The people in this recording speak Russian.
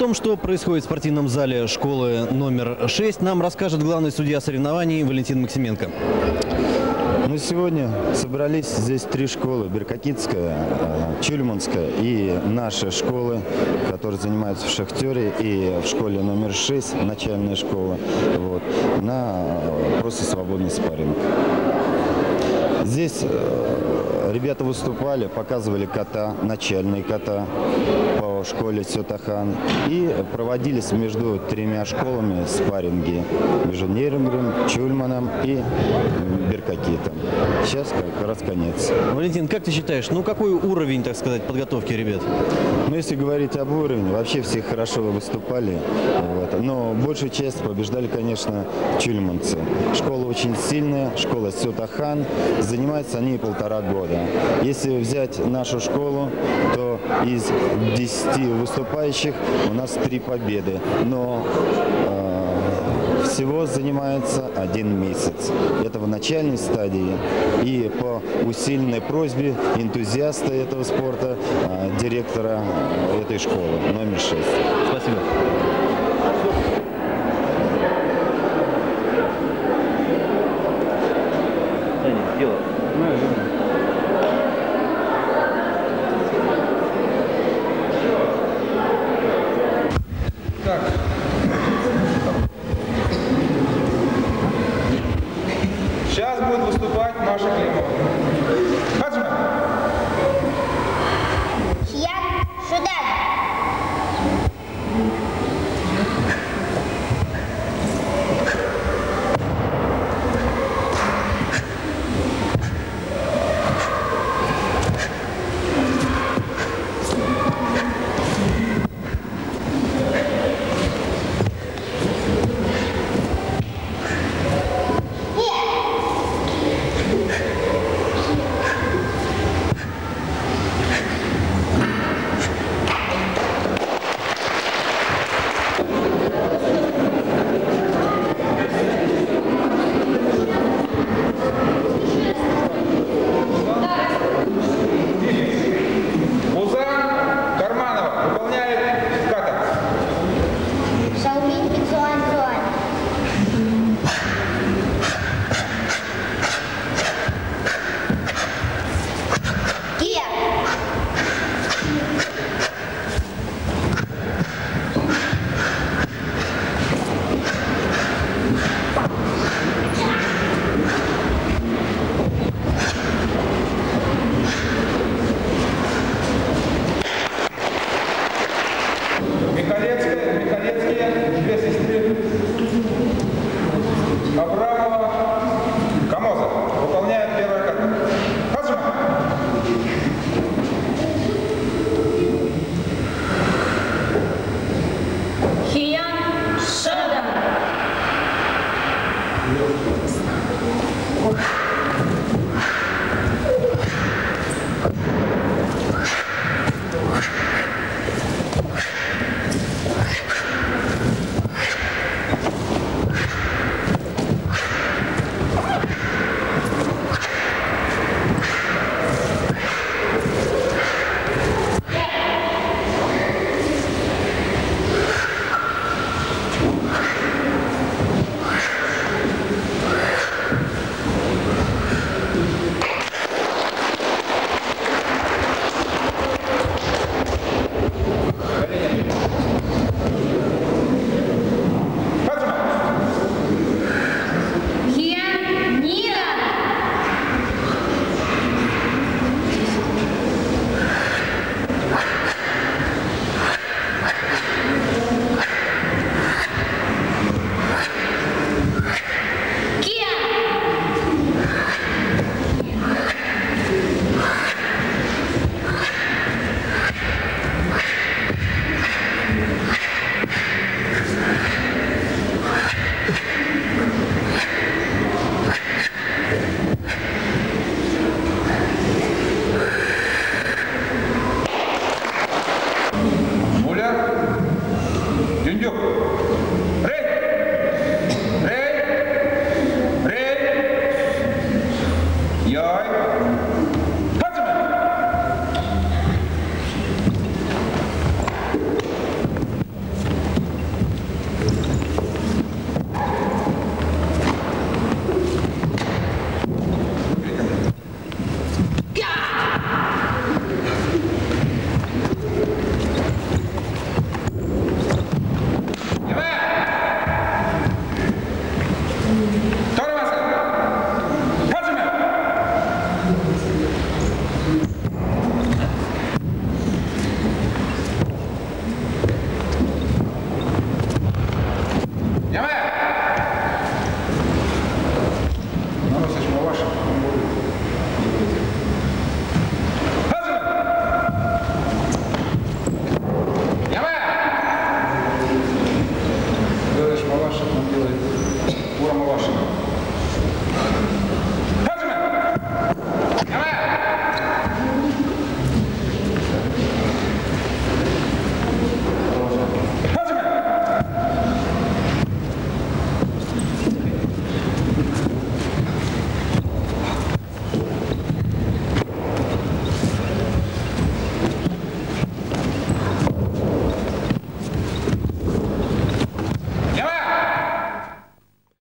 том, что происходит в спортивном зале школы номер 6, нам расскажет главный судья соревнований Валентин Максименко. Сегодня собрались здесь три школы: Беркокитская, Чульманская и наши школы, которые занимаются в «Шахтере» и в школе номер 6, начальная школа, на просто свободный спарринг. Здесь ребята выступали, показывали ката, начальные ката по школе Сётахан, и проводились между тремя школами спарринги, между Нерюнгрем, Чульманом и Беркокитом. Сейчас как раз конец. Валентин, как ты считаешь, какой уровень, так сказать, подготовки ребят? Если говорить об уровне, вообще все хорошо выступали, но большую часть побеждали, конечно, чульманцы. Школа очень сильная, школа Сётахан, занимаются они 1,5 года. Если взять нашу школу, то из 10 выступающих у нас 3 победы, но всего занимается 1 месяц. Это в начальной стадии. И по усиленной просьбе энтузиаста этого спорта, директора этой школы номер 6. Спасибо. Сейчас будет выступать Маша Климова. Хаджима. Хиян Шудан. Михалецкие, 2 сестры. Абрамова, Камоза. Выполняет первая карта. Хаджима. Хиян Шудан.